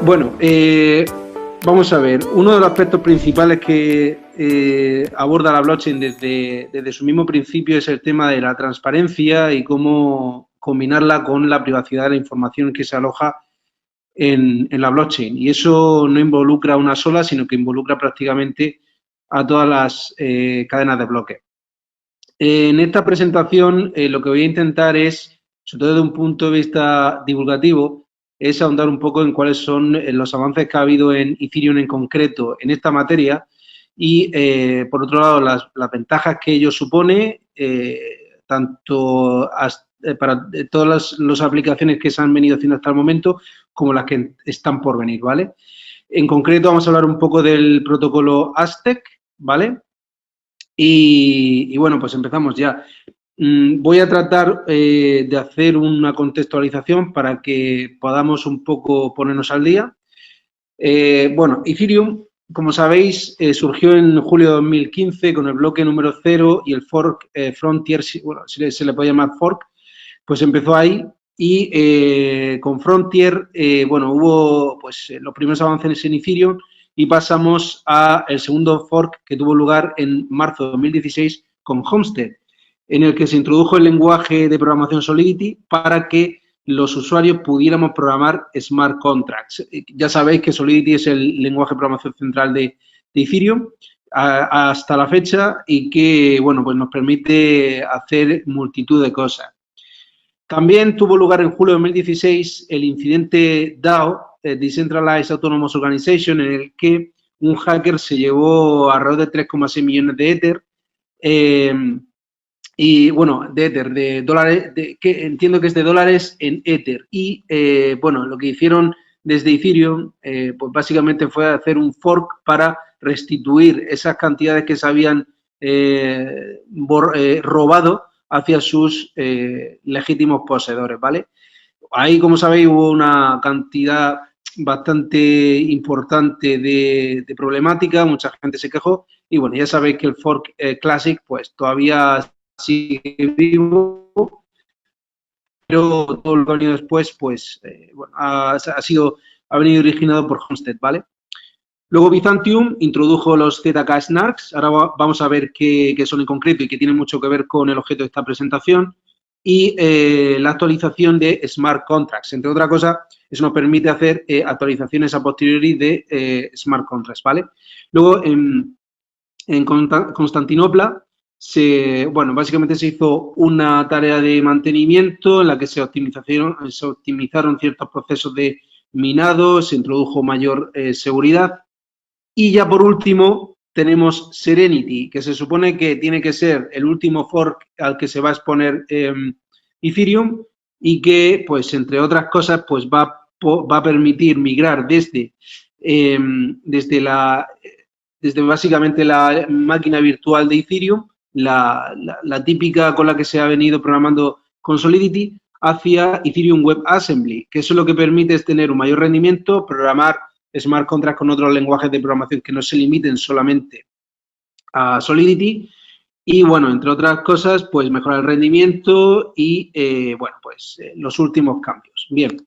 Bueno, vamos a ver. Uno de los aspectos principales que aborda la blockchain desde su mismo principio es el tema de la transparencia y cómo combinarla con la privacidad de la información que se aloja en la blockchain. Y eso no involucra a una sola, sino que involucra prácticamente a todas las cadenas de bloques. En esta presentación lo que voy a intentar es, sobre todo desde un punto de vista divulgativo, es ahondar un poco en cuáles son los avances que ha habido en Ethereum en concreto en esta materia y, por otro lado, las ventajas que ello supone, tanto para todas las aplicaciones que se han venido haciendo hasta el momento como las que están por venir, ¿vale? En concreto vamos a hablar un poco del protocolo Aztec, ¿vale? Y bueno, pues empezamos ya. Voy a tratar de hacer una contextualización para que podamos un poco ponernos al día. Bueno, Ethereum, como sabéis, surgió en julio de 2015 con el bloque número 0 y el fork Frontier, bueno, si se le puede llamar fork, pues empezó ahí y con Frontier, bueno, hubo pues los primeros avances en Ethereum y pasamos al segundo fork que tuvo lugar en marzo de 2016 con Homestead, en el que se introdujo el lenguaje de programación Solidity para que los usuarios pudiéramos programar smart contracts. Ya sabéis que Solidity es el lenguaje de programación central de Ethereum hasta la fecha y que, bueno, pues nos permite hacer multitud de cosas. También tuvo lugar en julio de 2016 el incidente DAO, Decentralized Autonomous Organization, en el que un hacker se llevó alrededor de 3,6 millones de Ether. Y bueno, de Ether, de dólares, que entiendo que es de dólares en Ether. Y bueno, lo que hicieron desde Ethereum, pues básicamente fue hacer un fork para restituir esas cantidades que se habían robado hacia sus legítimos poseedores, ¿vale? Ahí, como sabéis, hubo una cantidad bastante importante de problemática, mucha gente se quejó y bueno, ya sabéis que el fork Classic pues todavía sigue vivo, pero todo lo que ha venido después pues bueno, ha venido originado por Homestead, ¿vale? Luego Byzantium introdujo los ZK Snarks, ahora vamos a ver qué son en concreto y que tienen mucho que ver con el objeto de esta presentación, y la actualización de Smart Contracts. Entre otras cosas, eso nos permite hacer actualizaciones a posteriori de Smart Contracts, ¿vale? Luego, en Constantinopla, bueno, básicamente se hizo una tarea de mantenimiento en la que se optimizaron ciertos procesos de minado, se introdujo mayor seguridad. Y ya por último tenemos Serenity, que se supone que tiene que ser el último fork al que se va a exponer Ethereum y que, pues, entre otras cosas, pues va a permitir migrar desde básicamente la máquina virtual de Ethereum, la típica con la que se ha venido programando con Solidity, hacia Ethereum WebAssembly, que eso lo que permite es tener un mayor rendimiento, programar smart contracts con otros lenguajes de programación que no se limiten solamente a Solidity y, bueno, entre otras cosas, pues mejorar el rendimiento y, bueno, pues los últimos cambios. Bien,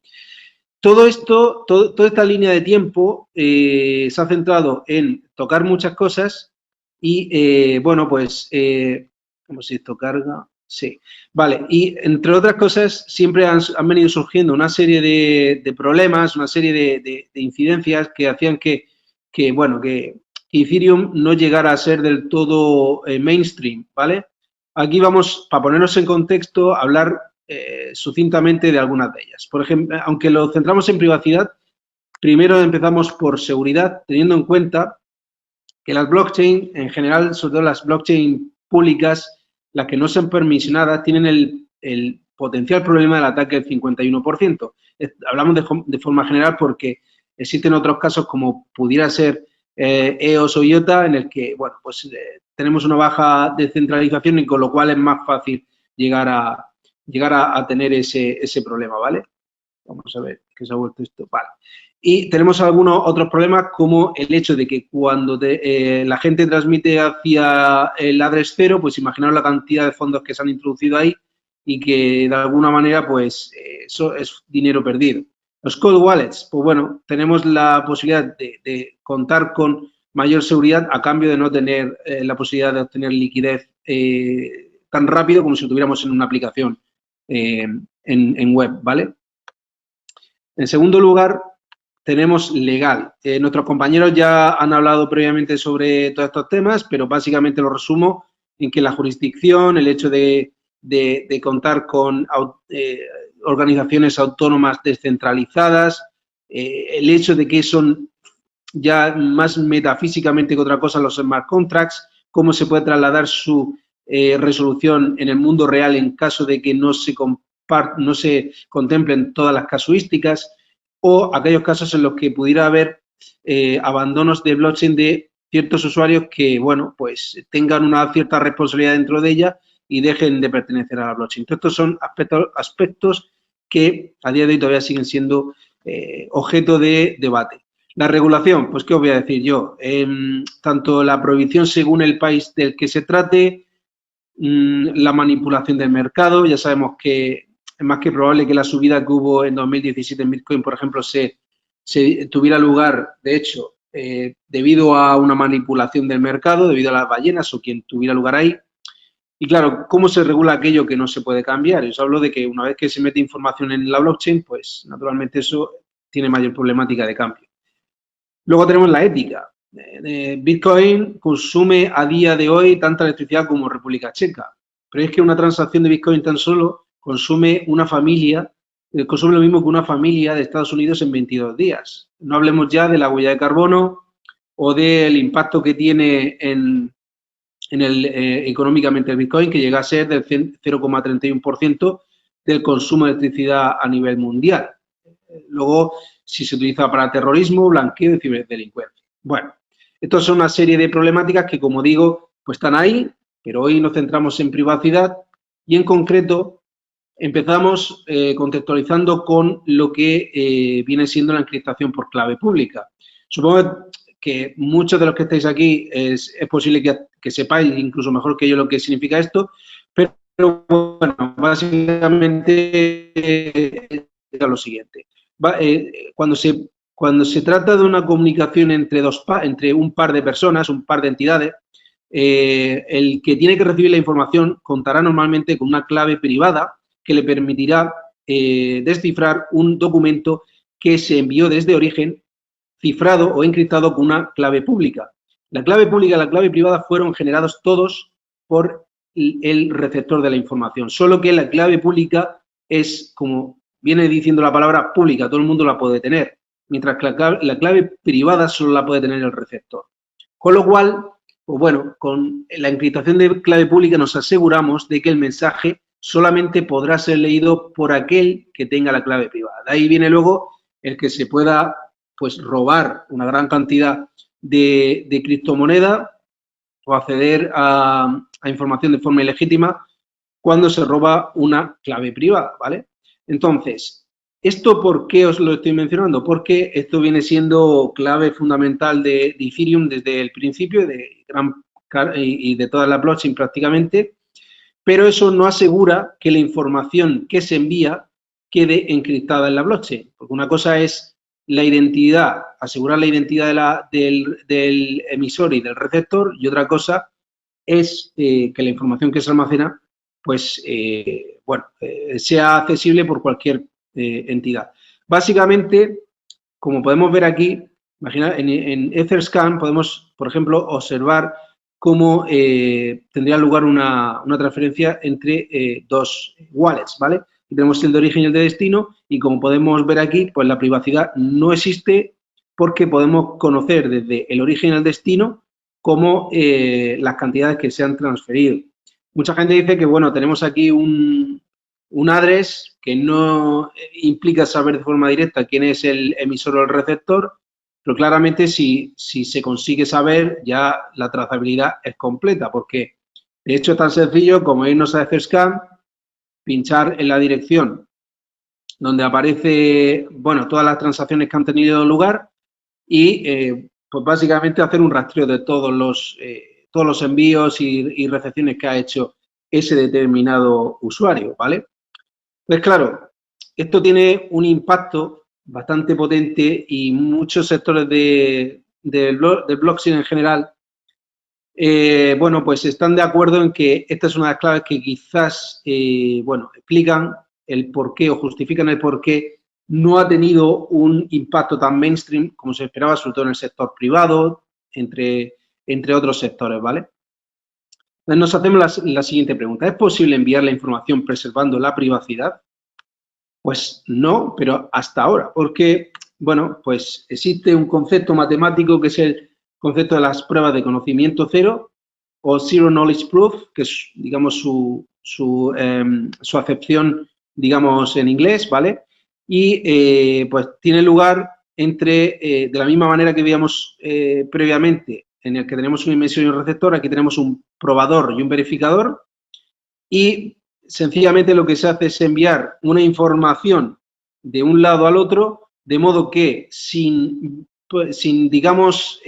todo esto, toda esta línea de tiempo se ha centrado en tocar muchas cosas y, bueno, pues, ¿cómo si esto carga? Sí, vale, y entre otras cosas siempre han venido surgiendo una serie de problemas, una serie de incidencias que hacían bueno, que Ethereum no llegara a ser del todo mainstream, ¿vale? Aquí vamos, para ponernos en contexto, a hablar sucintamente de algunas de ellas. Por ejemplo, aunque lo centramos en privacidad, primero empezamos por seguridad, teniendo en cuenta que las blockchain, en general, sobre todo las blockchain públicas, las que no son permisionadas, tienen el potencial problema del ataque del 51%. Hablamos de forma general porque existen otros casos como pudiera ser EOS o IOTA, en el que, bueno, pues tenemos una baja descentralización y con lo cual es más fácil llegar a tener ese problema, ¿vale? Vamos a ver qué se ha vuelto esto. Vale. Y tenemos algunos otros problemas como el hecho de que cuando la gente transmite hacia el address 0, pues imaginaos la cantidad de fondos que se han introducido ahí y que de alguna manera pues eso es dinero perdido. Los cold wallets, pues bueno, tenemos la posibilidad de contar con mayor seguridad a cambio de no tener la posibilidad de obtener liquidez tan rápido como si lo tuviéramos en una aplicación en web, ¿vale? En segundo lugar, tenemos legal. Nuestros compañeros ya han hablado previamente sobre todos estos temas, pero básicamente lo resumo en que la jurisdicción, el hecho de contar con organizaciones autónomas descentralizadas, el hecho de que son ya más metafísicamente que otra cosa los smart contracts, cómo se puede trasladar su resolución en el mundo real en caso de que no se contemplen todas las casuísticas, o aquellos casos en los que pudiera haber abandonos de blockchain de ciertos usuarios que, bueno, pues tengan una cierta responsabilidad dentro de ella y dejen de pertenecer a la blockchain. Entonces, estos son aspectos que a día de hoy todavía siguen siendo objeto de debate. La regulación, pues, ¿qué os voy a decir yo? Tanto la prohibición según el país del que se trate, la manipulación del mercado, ya sabemos que es más que probable que la subida que hubo en 2017 en Bitcoin, por ejemplo, se tuviera lugar, de hecho, debido a una manipulación del mercado, debido a las ballenas o quien tuviera lugar ahí. Y claro, ¿cómo se regula aquello que no se puede cambiar? Yo os hablo de que una vez que se mete información en la blockchain, pues naturalmente eso tiene mayor problemática de cambio. Luego tenemos la ética. Bitcoin consume a día de hoy tanta electricidad como República Checa, pero es que una transacción de Bitcoin tan solo consume una familia, consume lo mismo que una familia de Estados Unidos en 22 días. No hablemos ya de la huella de carbono o del impacto que tiene económicamente el Bitcoin, que llega a ser del 0,31% del consumo de electricidad a nivel mundial. Luego, si se utiliza para terrorismo, blanqueo y ciberdelincuencia. Bueno, estas son una serie de problemáticas que, como digo, pues están ahí, pero hoy nos centramos en privacidad y, en concreto, empezamos contextualizando con lo que viene siendo la encriptación por clave pública. Supongo que muchos de los que estáis aquí es posible que sepáis incluso mejor que yo lo que significa esto, pero bueno, básicamente es lo siguiente. Cuando se trata de una comunicación entre un par de personas, un par de entidades, el que tiene que recibir la información contará normalmente con una clave privada que le permitirá descifrar un documento que se envió desde origen cifrado o encriptado con una clave pública. La clave pública y la clave privada fueron generados todos por el receptor de la información, solo que la clave pública es, como viene diciendo la palabra, pública, todo el mundo la puede tener, mientras que la clave privada solo la puede tener el receptor. Con lo cual, pues bueno, con la encriptación de clave pública nos aseguramos de que el mensaje solamente podrá ser leído por aquel que tenga la clave privada. De ahí viene luego el que se pueda, pues, robar una gran cantidad de criptomoneda o acceder a información de forma ilegítima cuando se roba una clave privada, ¿vale? Entonces, ¿esto por qué os lo estoy mencionando? Porque esto viene siendo clave fundamental de Ethereum desde el principio y de toda la blockchain prácticamente, pero eso no asegura que la información que se envía quede encriptada en la blockchain, porque una cosa es la identidad, asegurar la identidad del emisor y del receptor, y otra cosa es que la información que se almacena, pues, sea accesible por cualquier entidad. Básicamente, como podemos ver aquí, imagina, en Etherscan podemos, por ejemplo, observar cómo tendría lugar una transferencia entre dos wallets, ¿vale? Y tenemos el de origen y el de destino, y como podemos ver aquí, pues la privacidad no existe porque podemos conocer desde el origen y el destino como las cantidades que se han transferido. Mucha gente dice que, bueno, tenemos aquí un address que no implica saber de forma directa quién es el emisor o el receptor, pero claramente si se consigue saber, ya la trazabilidad es completa, porque de hecho es tan sencillo como irnos a Etherscan, pinchar en la dirección donde aparece, bueno, todas las transacciones que han tenido lugar y pues básicamente hacer un rastreo de todos los envíos y recepciones que ha hecho ese determinado usuario, ¿vale? Pues claro, esto tiene un impacto bastante potente y muchos sectores del blockchain en general, bueno, pues están de acuerdo en que esta es una de las claves que quizás, bueno, explican el por qué o justifican el por qué no ha tenido un impacto tan mainstream como se esperaba, sobre todo en el sector privado, entre otros sectores, ¿vale? Entonces nos hacemos la siguiente pregunta. ¿Es posible enviar la información preservando la privacidad? Pues no, pero hasta ahora, porque, bueno, pues existe un concepto matemático que es el concepto de las pruebas de conocimiento cero o Zero Knowledge Proof, que es, digamos, su acepción, digamos, en inglés, ¿vale? Y, pues, tiene lugar de la misma manera que veíamos previamente, en el que tenemos un emisor y un receptor, aquí tenemos un probador y un verificador, y sencillamente lo que se hace es enviar una información de un lado al otro, de modo que sin digamos,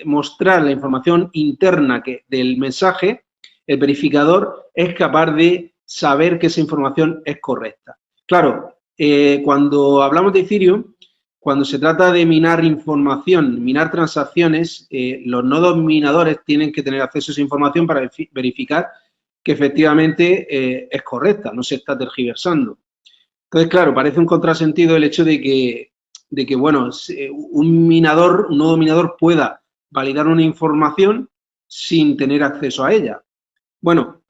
mostrar la información interna del mensaje, el verificador es capaz de saber que esa información es correcta. Claro, cuando hablamos de Ethereum, cuando se trata de minar información, minar transacciones, los nodos minadores tienen que tener acceso a esa información para verificar que efectivamente es correcta, no se está tergiversando. Entonces, claro, parece un contrasentido el hecho de que bueno, un nodo minador pueda validar una información sin tener acceso a ella. Bueno,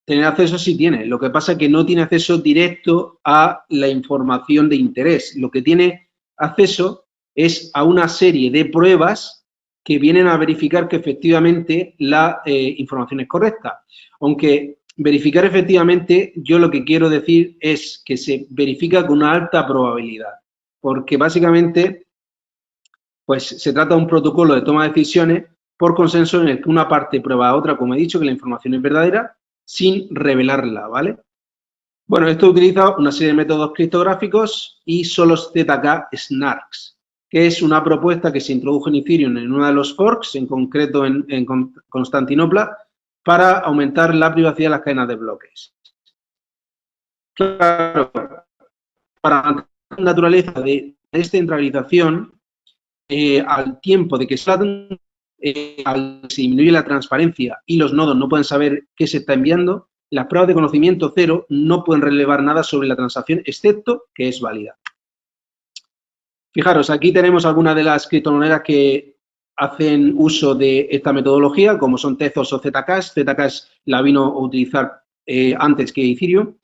tener acceso sí tiene, lo que pasa es que no tiene acceso directo a la información de interés. Lo que tiene acceso es a una serie de pruebas que vienen a verificar que efectivamente la información es correcta. Aunque verificar efectivamente, yo lo que quiero decir es que se verifica con una alta probabilidad, porque básicamente pues se trata de un protocolo de toma de decisiones por consenso en el que una parte prueba a otra, como he dicho, que la información es verdadera, sin revelarla, ¿vale? Bueno, esto utiliza una serie de métodos criptográficos y Solos ZK Snarks, que es una propuesta que se introdujo en Ethereum en uno de los forks, en concreto en Constantinopla, para aumentar la privacidad de las cadenas de bloques. Claro, para mantener la naturaleza de descentralización, al tiempo de que se disminuye la transparencia y los nodos no pueden saber qué se está enviando, las pruebas de conocimiento cero no pueden relevar nada sobre la transacción, excepto que es válida. Fijaros, aquí tenemos algunas de las criptomonedas que hacen uso de esta metodología, como son Tezos o Zcash. Zcash la vino a utilizar antes que Ethereum.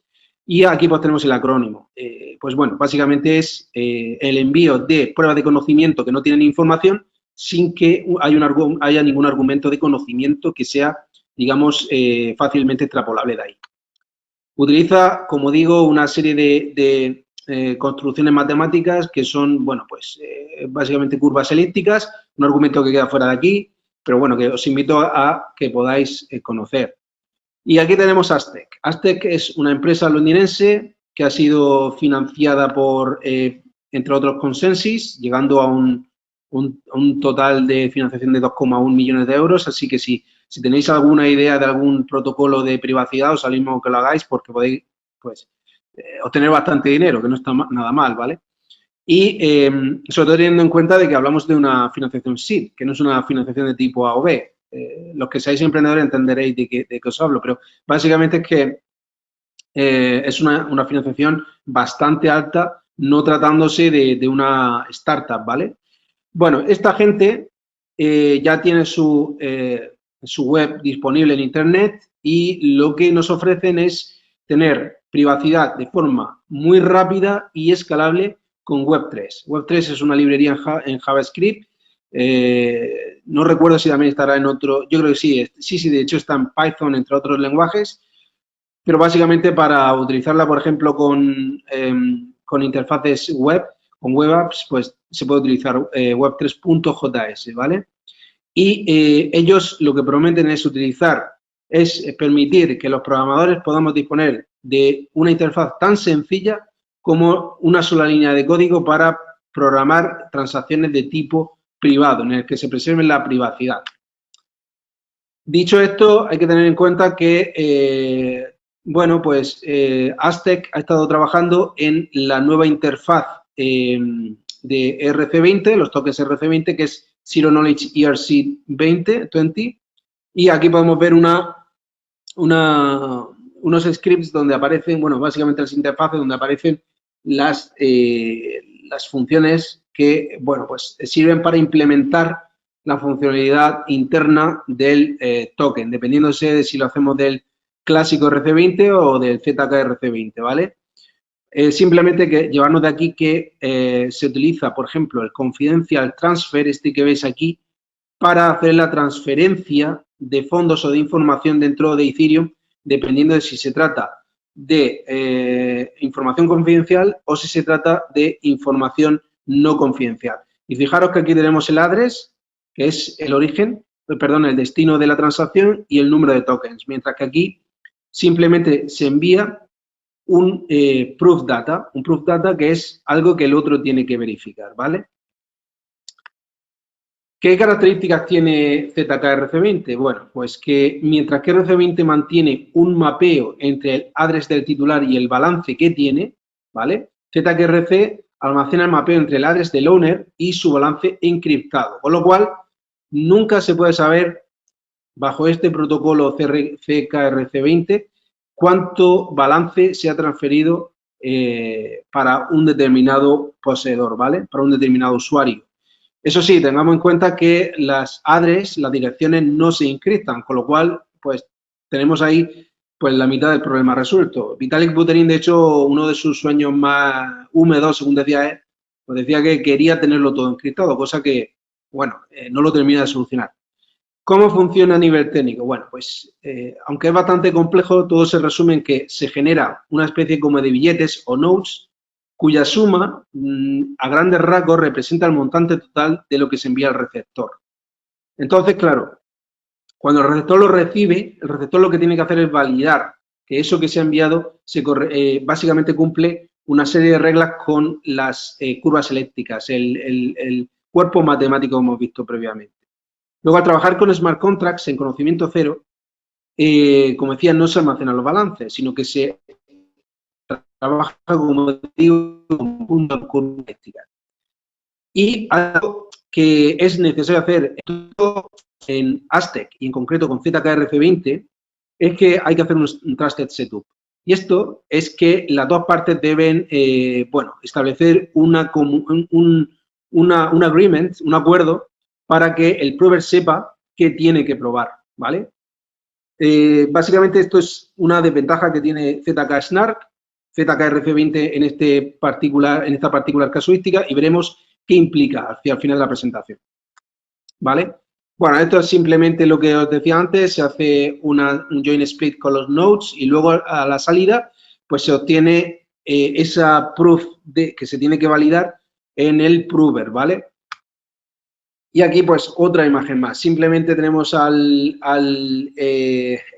Y aquí pues tenemos el acrónimo. Pues bueno, básicamente es el envío de pruebas de conocimiento que no tienen información sin que haya ningún argumento de conocimiento que sea, digamos, fácilmente extrapolable de ahí. Utiliza, como digo, una serie de construcciones matemáticas que son, bueno, pues básicamente curvas elípticas, un argumento que queda fuera de aquí, pero bueno, que os invito a que podáis conocer. Y aquí tenemos Aztec. Aztec es una empresa londinense que ha sido financiada por, entre otros, Consensus, llegando a un total de financiación de 2,1 millones de euros. Así que si tenéis alguna idea de algún protocolo de privacidad, os animo a que lo hagáis porque podéis, pues, obtener bastante dinero, que no está nada mal, ¿vale? Y sobre todo teniendo en cuenta de que hablamos de una financiación SID, que no es una financiación de tipo A o B. Los que seáis emprendedores entenderéis de qué os hablo, pero básicamente es que es una financiación bastante alta, no tratándose de una startup, ¿vale? Bueno, esta gente ya tiene su web disponible en Internet y lo que nos ofrecen es tener privacidad de forma muy rápida y escalable con Web3. Web3 es una librería en JavaScript. No recuerdo si también estará en otro, yo creo que sí, de hecho está en Python, entre otros lenguajes, pero básicamente para utilizarla, por ejemplo, con interfaces web, con web apps, pues se puede utilizar web3.js, ¿vale? Y ellos lo que prometen es permitir que los programadores podamos disponer de una interfaz tan sencilla como una sola línea de código para programar transacciones de tipo privado, en el que se preserve la privacidad. Dicho esto, hay que tener en cuenta que, bueno, pues Aztec ha estado trabajando en la nueva interfaz de ERC20, los tokens ERC20, que es Zero Knowledge ERC20, y aquí podemos ver unos scripts donde aparecen, bueno, básicamente las interfaces donde aparecen las funciones que, bueno, pues sirven para implementar la funcionalidad interna del token, dependiéndose de si lo hacemos del clásico RC20 o del ZK-RC20, ¿vale? Simplemente que llevarnos de aquí que se utiliza, por ejemplo, el Confidential Transfer, este que veis aquí, para hacer la transferencia de fondos o de información dentro de Ethereum, dependiendo de si se trata de información confidencial o si se trata de información no confidencial. Y fijaros que aquí tenemos el address, que es el origen, perdón, el destino de la transacción y el número de tokens, mientras que aquí simplemente se envía un proof data que es algo que el otro tiene que verificar, ¿vale? ¿Qué características tiene ZK-RC20? Bueno, pues que mientras que RC20 mantiene un mapeo entre el address del titular y el balance que tiene, ¿vale? ZK-RC almacena el mapeo entre el address del owner y su balance encriptado, con lo cual nunca se puede saber bajo este protocolo ZK-RC20 cuánto balance se ha transferido para un determinado poseedor, ¿vale? Para un determinado usuario. Eso sí, tengamos en cuenta que las address, las direcciones, no se encriptan, con lo cual, pues, tenemos ahí pues la mitad del problema resuelto. Vitalik Buterin, de hecho, uno de sus sueños más húmedos, según decía él, pues decía que quería tenerlo todo encriptado, cosa que, bueno, no lo termina de solucionar. ¿Cómo funciona a nivel técnico? Bueno, pues, aunque es bastante complejo, todo se resume en que se genera una especie como de billetes o notes cuya suma, a grandes rasgos, representa el montante total de lo que se envía al receptor. Entonces, claro, cuando el receptor lo recibe, el receptor lo que tiene que hacer es validar que eso que se ha enviado básicamente cumple una serie de reglas con las curvas eléctricas, el cuerpo matemático que hemos visto previamente. Luego, al trabajar con smart contracts en conocimiento cero, como decía, no se almacenan los balances, sino que se trabaja, como digo, con puntos curva eléctrica. Y algo que es necesario hacer en Aztec y en concreto con ZK-RC20 es que hay que hacer un trusted setup. Y esto es que las dos partes deben, bueno, establecer un agreement, un acuerdo para que el prover sepa qué tiene que probar, ¿vale? Básicamente esto es una desventaja que tiene ZK-SNARK, ZK-RC20 en esta particular casuística, y veremos qué implica hacia el final de la presentación, ¿vale? Bueno, esto es simplemente lo que os decía antes, se hace un join split con los nodes y luego a la salida pues se obtiene esa proof que se tiene que validar en el prover, ¿vale? Y aquí pues otra imagen más, simplemente tenemos al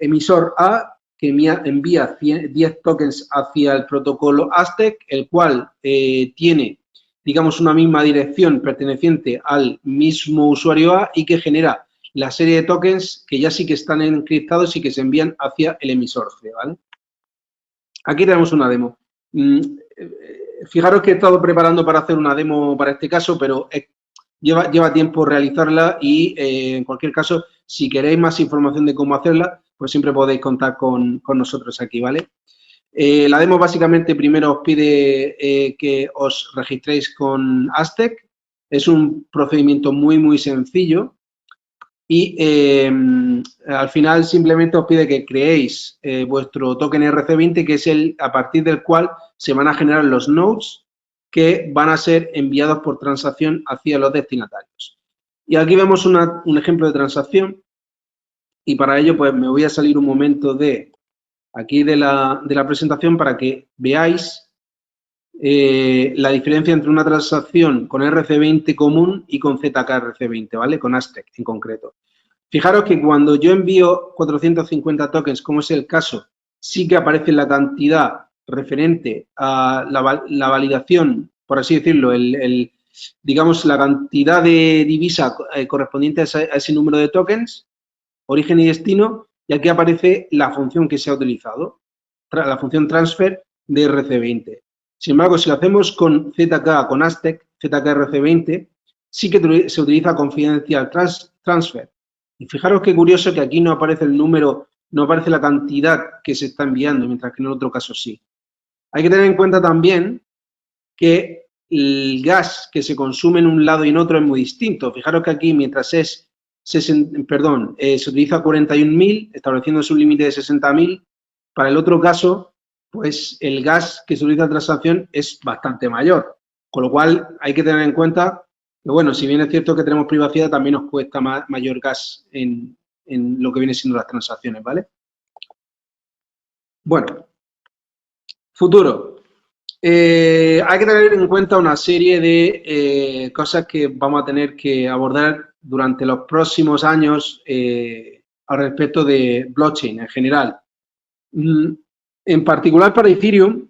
emisor A que envía 10 tokens hacia el protocolo Aztec, el cual tiene, digamos, una misma dirección perteneciente al mismo usuario A y que genera la serie de tokens que ya sí que están encriptados y que se envían hacia el emisor C, ¿vale? Aquí tenemos una demo. Fijaros que he estado preparando para hacer una demo para este caso, pero lleva tiempo realizarla y, en cualquier caso, si queréis más información de cómo hacerla, pues siempre podéis contar con nosotros aquí, ¿vale? La demo básicamente primero os pide que os registréis con Aztec. Es un procedimiento muy, muy sencillo y al final simplemente os pide que creéis vuestro token RC20, que es a partir del cual se van a generar los nodes que van a ser enviados por transacción hacia los destinatarios. Y aquí vemos un ejemplo de transacción y para ello pues me voy a salir un momento de aquí de la presentación para que veáis la diferencia entre una transacción con RC20 común y con ZK-RC20, ¿vale? Con Aztec en concreto. Fijaros que cuando yo envío 450 tokens, como es el caso, sí que aparece la cantidad referente a la validación, por así decirlo, digamos, la cantidad de divisa correspondiente a ese número de tokens, origen y destino, y aquí aparece la función que se ha utilizado, la función transfer de RC20. Sin embargo, si lo hacemos con ZK, con Aztec, ZKRC20, sí que se utiliza Confidential Transfer. Y fijaros qué curioso que aquí no aparece el número, no aparece la cantidad que se está enviando, mientras que en el otro caso sí. Hay que tener en cuenta también que el gas que se consume en un lado y en otro es muy distinto. Fijaros que aquí, mientras se utiliza 41.000, estableciéndose un límite de 60.000, para el otro caso, pues el gas que se utiliza en transacción es bastante mayor. Con lo cual, hay que tener en cuenta que, bueno, si bien es cierto que tenemos privacidad, también nos cuesta mayor gas en lo que viene siendo las transacciones, ¿vale? Bueno, futuro. Hay que tener en cuenta una serie de cosas que vamos a tener que abordar durante los próximos años al respecto de blockchain en general. En particular para Ethereum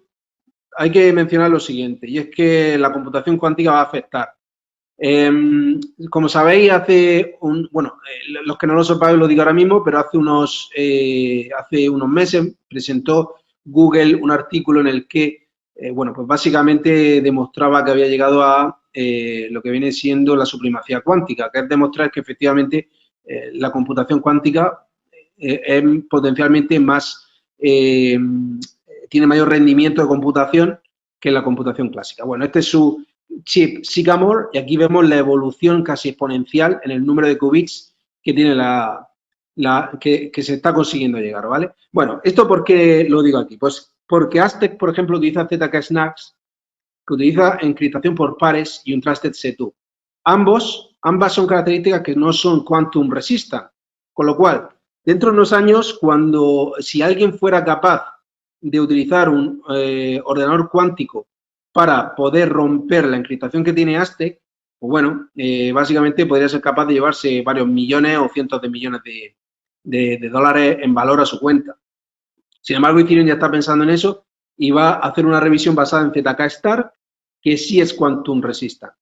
hay que mencionar lo siguiente, y es que la computación cuántica va a afectar. Como sabéis, los que no lo sepáis lo digo ahora mismo, pero hace unos meses presentó Google un artículo en el que pues básicamente demostraba que había llegado a lo que viene siendo la supremacía cuántica, que es demostrar que efectivamente la computación cuántica es potencialmente tiene mayor rendimiento de computación que la computación clásica. Bueno, este es su chip Sycamore y aquí vemos la evolución casi exponencial en el número de qubits que tiene que se está consiguiendo llegar, ¿vale? Bueno, ¿esto por qué lo digo aquí? Pues porque Aztec, por ejemplo, utiliza ZK-SNARKs, que utiliza encriptación por pares y un Trusted C2. Ambas son características que no son quantum resistant, con lo cual, dentro de unos años, si alguien fuera capaz de utilizar un ordenador cuántico para poder romper la encriptación que tiene Aztec, pues bueno, básicamente podría ser capaz de llevarse varios millones o cientos de millones de dólares en valor a su cuenta. Sin embargo, Ethereum ya está pensando en eso y va a hacer una revisión basada en ZK-STAR, que sí es quantum resistant.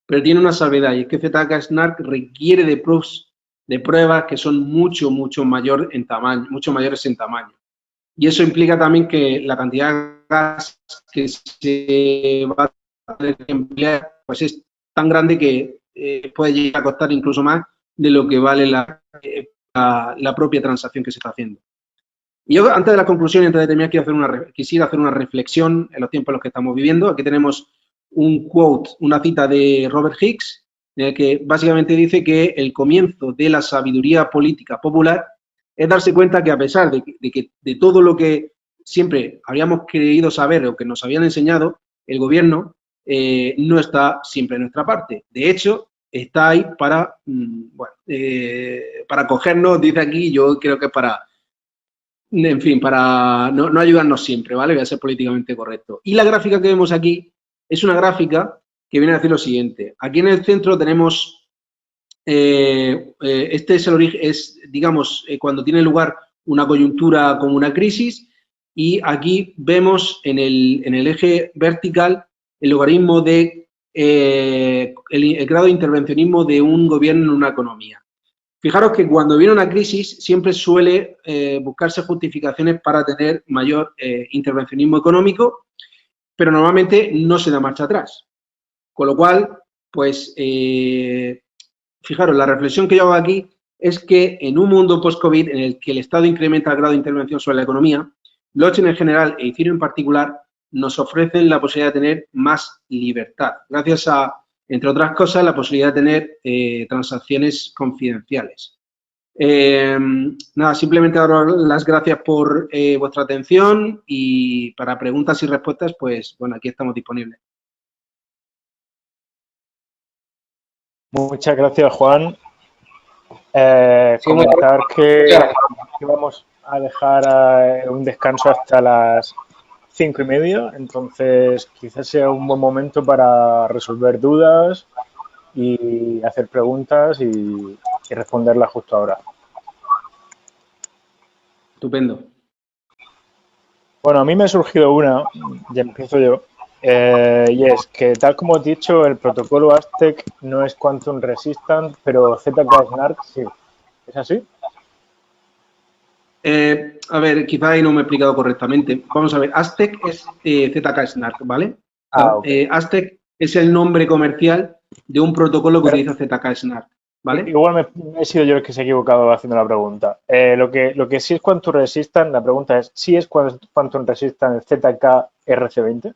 Pero tiene una salvedad, y es que ZK-SNARK requiere de pruebas que son mucho mayores en tamaño. Y eso implica también que la cantidad de gas que se va a tener que emplear pues es tan grande que puede llegar a costar incluso más de lo que vale la propia transacción que se está haciendo. Y yo, antes de la conclusión y antes de terminar, quisiera hacer una reflexión en los tiempos en los que estamos viviendo. Aquí tenemos un quote, una cita de Robert Hicks, en el que básicamente dice que el comienzo de la sabiduría política popular es darse cuenta que a pesar de todo lo que siempre habíamos creído saber o que nos habían enseñado, el gobierno no está siempre en nuestra parte. De hecho, está ahí para cogernos, dice aquí, yo creo que en fin, para no ayudarnos siempre, ¿vale? Voy a ser políticamente correcto. Y la gráfica que vemos aquí es una gráfica que viene a decir lo siguiente. Aquí en el centro tenemos, este es el origen, digamos, cuando tiene lugar una coyuntura como una crisis, y aquí vemos en el eje vertical el logaritmo de el grado de intervencionismo de un gobierno en una economía. Fijaros que cuando viene una crisis siempre suele buscarse justificaciones para tener mayor intervencionismo económico, pero normalmente no se da marcha atrás. Con lo cual, pues, fijaros, la reflexión que yo hago aquí es que en un mundo post-COVID en el que el Estado incrementa el grado de intervención sobre la economía, blockchain en general e Ethereum en particular nos ofrecen la posibilidad de tener más libertad, gracias a, entre otras cosas, la posibilidad de tener transacciones confidenciales. Nada, simplemente daros las gracias por vuestra atención y para preguntas y respuestas, pues, bueno, aquí estamos disponibles. Muchas gracias, Juan. Comentar que vamos a dejar un descanso hasta las 5:30, entonces quizás sea un buen momento para resolver dudas y hacer preguntas y responderlas justo ahora. Estupendo. Bueno, a mí me ha surgido una, ya empiezo yo, y es que, tal como he dicho, el protocolo Aztec no es quantum resistant, pero ZK-SNARK sí. ¿Es así? A ver, quizá ahí no me he explicado correctamente. Vamos a ver, Aztec es ZK-SNARK, ¿vale? Okay. Aztec es el nombre comercial de un protocolo que utiliza ZK Snark, ¿vale? Igual he sido yo el que se ha equivocado haciendo la pregunta. Lo que sí es Quantum Resistant, la pregunta es, ¿sí es Quantum Resistant el ZK-RC20?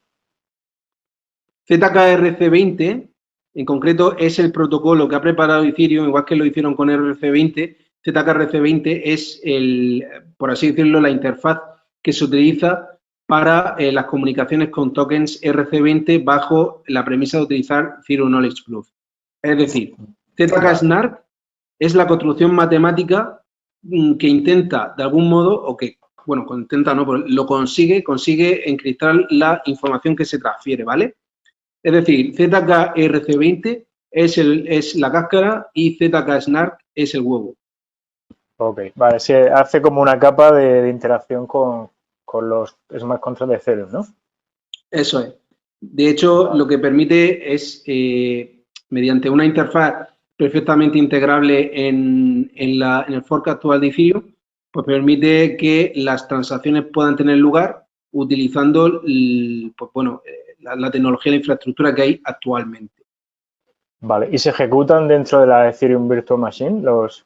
ZK-RC20, en concreto, es el protocolo que ha preparado Ethereum, igual que lo hicieron con RC20. ZK-RC20 es, por así decirlo, la interfaz que se utiliza para las comunicaciones con tokens RC20 bajo la premisa de utilizar Zero Knowledge Proof. Es decir, ZK-Snark es la construcción matemática que intenta, de algún modo, o que, bueno, intenta no, pero lo consigue encriptar la información que se transfiere, ¿vale? Es decir, ZK-RC20 es la cáscara y ZK-Snark es el huevo. Ok, vale, se hace como una capa de interacción con los smart contracts de Ethereum, ¿no? Eso es. De hecho, lo que permite es, mediante una interfaz perfectamente integrable en el fork actual de Ethereum, pues permite que las transacciones puedan tener lugar utilizando pues, bueno, la tecnología y la infraestructura que hay actualmente. Vale, ¿y se ejecutan dentro de la Ethereum Virtual Machine todos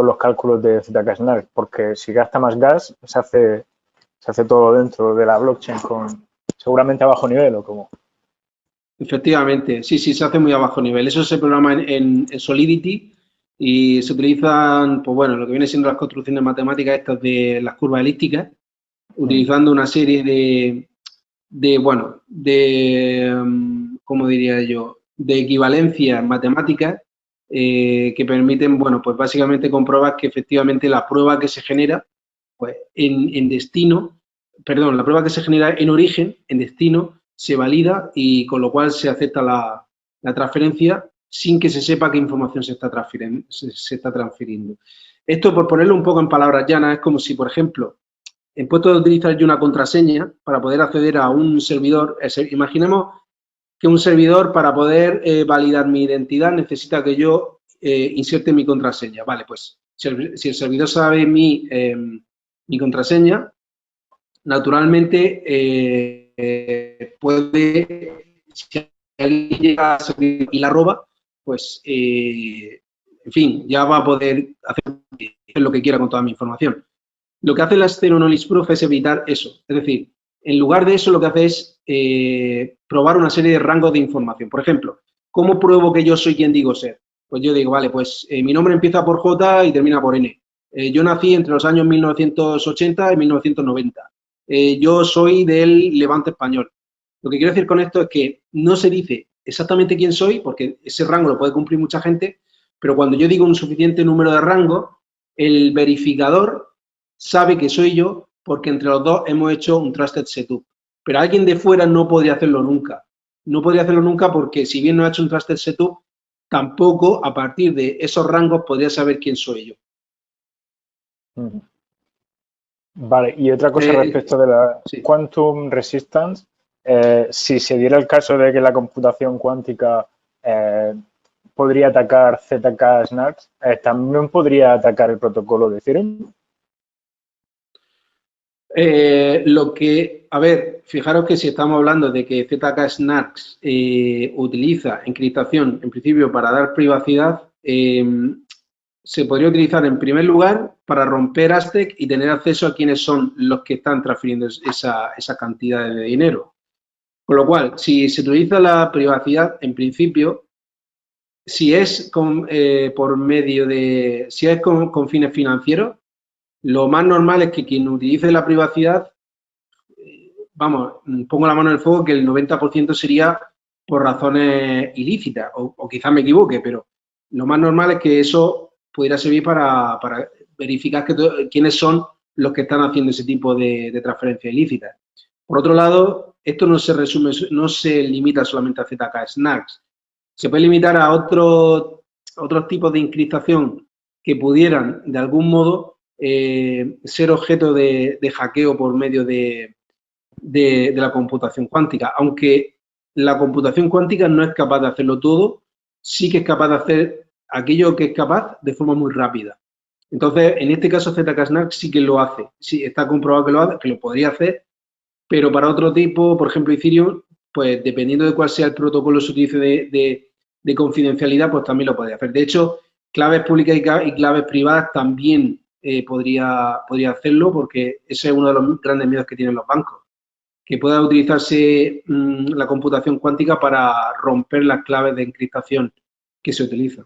los cálculos de ZK-Snark? Porque si gasta más gas, se hace todo dentro de la blockchain seguramente a bajo nivel o como. Efectivamente, sí, se hace muy a bajo nivel. Eso se programa en Solidity y se utilizan, pues bueno, lo que viene siendo las construcciones matemáticas estas de las curvas elípticas, utilizando una serie ¿cómo diría yo?, de equivalencias matemáticas que permiten, bueno, pues básicamente comprobar que efectivamente la prueba que se genera, pues la prueba que se genera en origen, en destino, se valida y con lo cual se acepta la transferencia sin que se sepa qué información se está transfiriendo. Esto, por ponerlo un poco en palabras llanas, es como si, por ejemplo, en puesto de utilizar yo una contraseña para poder acceder a un servidor, imaginemos que un servidor para poder validar mi identidad necesita que yo inserte mi contraseña. Vale, pues si el servidor sabe mi contraseña, naturalmente puede, si alguien llega a saber y la roba, pues, en fin, ya va a poder hacer lo que quiera con toda mi información. Lo que hace la Zero Knowledge Proof es evitar eso. Es decir, en lugar de eso, lo que hace es probar una serie de rangos de información. Por ejemplo, ¿cómo pruebo que yo soy quien digo ser? Pues yo digo, vale, pues mi nombre empieza por J y termina por N. Yo nací entre los años 1980 y 1990. Yo soy del Levante español. Lo que quiero decir con esto es que no se dice exactamente quién soy, porque ese rango lo puede cumplir mucha gente, pero cuando yo digo un suficiente número de rangos, el verificador sabe que soy yo porque entre los dos hemos hecho un trusted setup. Pero alguien de fuera no podría hacerlo nunca. No podría hacerlo nunca porque si bien no ha hecho un trusted setup, tampoco a partir de esos rangos podría saber quién soy yo. Vale, y otra cosa respecto de la Quantum Resistance, si se diera el caso de que la computación cuántica podría atacar ZK-Snarks, ¿también podría atacar el protocolo de Ethereum? Fijaros que si estamos hablando de que ZK-Snarks utiliza encriptación, en principio, para dar privacidad, se podría utilizar en primer lugar para romper Aztec y tener acceso a quiénes son los que están transfiriendo esa cantidad de dinero. Con lo cual, si se utiliza la privacidad, en principio, si es con fines financieros, lo más normal es que quien utilice la privacidad, pongo la mano en el fuego que el 90% sería por razones ilícitas, o quizás me equivoque, pero lo más normal es que eso pudiera servir para verificar quiénes son los que están haciendo ese tipo de transferencias ilícitas. Por otro lado, esto no se limita solamente a ZK-Snarks. Se puede limitar a otros tipos de encriptación que pudieran, de algún modo, ser objeto de hackeo por medio de la computación cuántica. Aunque la computación cuántica no es capaz de hacerlo todo, sí que es capaz de hacer aquello que es capaz de forma muy rápida. Entonces, en este caso, ZK-Snark sí que lo hace. Sí, está comprobado que lo podría hacer, pero para otro tipo, por ejemplo, Ethereum, pues dependiendo de cuál sea el protocolo que se utilice de confidencialidad, pues también lo podría hacer. De hecho, claves públicas y claves privadas también podría hacerlo, porque ese es uno de los grandes miedos que tienen los bancos, que pueda utilizarse la computación cuántica para romper las claves de encriptación que se utilizan.